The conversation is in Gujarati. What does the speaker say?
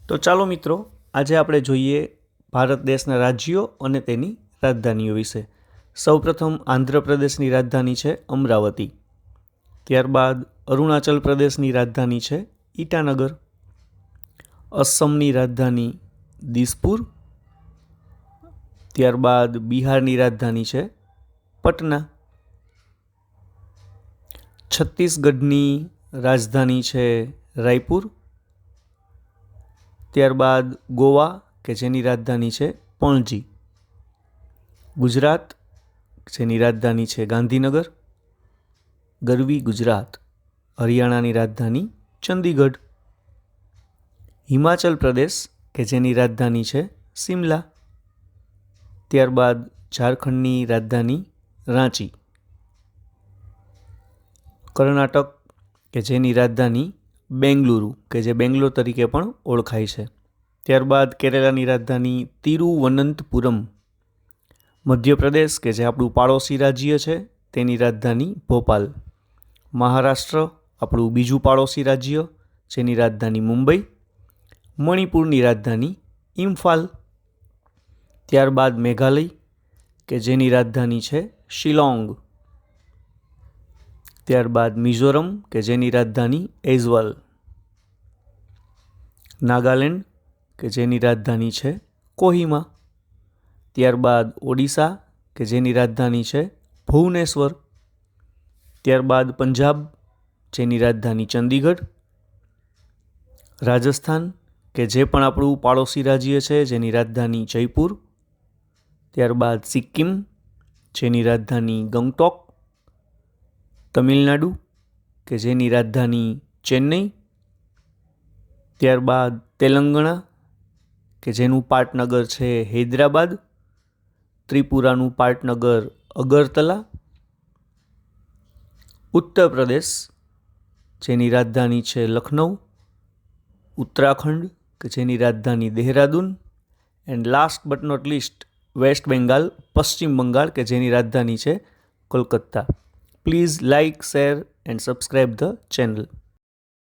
તો ચાલો મિત્રો, આજે આપણે જોઈએ ભારત દેશના રાજ્યો અને તેની રાજધાનીઓ વિશે. સૌપ્રથમ આંધ્રપ્રદેશની રાજધાની છે અમરાવતી. ત્યારબાદ અરુણાચલ પ્રદેશની રાજધાની છે ઈટાનગર. અસમની રાજધાની દિસપુર. ત્યારબાદ બિહારની રાજધાની છે પટના. છત્તીસગઢની રાજધાની છે રાયપુર. ત્યારબાદ ગોવા કે જેની રાજધાની છે પણજી. ગુજરાત જેની રાજધાની છે ગાંધીનગર. ગરવી ગુજરાત. હરિયાણાની રાજધાની ચંદીગઢ. હિમાચલ પ્રદેશ કે જેની રાજધાની છે શિમલા. ત્યારબાદ ઝારખંડની રાજધાની રાંચી. કર્ણાટક કે જેની રાજધાની બેંગલુરુ કે જે બેંગ્લોર તરીકે પણ ઓળખાય છે. ત્યારબાદ કેરળની રાજધાની તિરુવનંતપુરમ. મધ્યપ્રદેશ કે જે આપણું પાડોશી રાજ્ય છે તેની રાજધાની ભોપાલ. મહારાષ્ટ્ર આપણું બીજું પાડોશી રાજ્ય જેની રાજધાની મુંબઈ. મણિપુરની રાજધાની ઇમ્ફાલ. ત્યારબાદ મેઘાલય કે જેની રાજધાની છે શિલોંગ. ત્યારબાદ મિઝોરમ કે જેની રાજધાની એઝવલ. નાગાલેન્ડ કે જેની રાજધાની છે કોહિમા. ત્યારબાદ ઓડિશા કે જેની રાજધાની છે ભુવનેશ્વર. ત્યારબાદ પંજાબ જેની રાજધાની ચંદીગઢ. રાજસ્થાન કે જે પણ આપણું પાડોશી રાજ્ય છે જેની રાજધાની જયપુર. ત્યારબાદ સિક્કિમ જેની રાજધાની ગંગટોક. તમિલનાડુ કે જેની રાજધાની ચેન્નઈ. ત્યારબાદ તેલંગાણા કે જેનું પાટનગર છે હૈદરાબાદ. ત્રિપુરાનું પાટનગર અગરતલા. ઉત્તર પ્રદેશ જેની રાજધાની છે લખનઉ. ઉત્તરાખંડ કે જેની રાજધાની Dehradun. And last but not least West Bengal Paschim Bengal કે જેની રાજધાની છે Kolkata. Please like, share and subscribe the channel.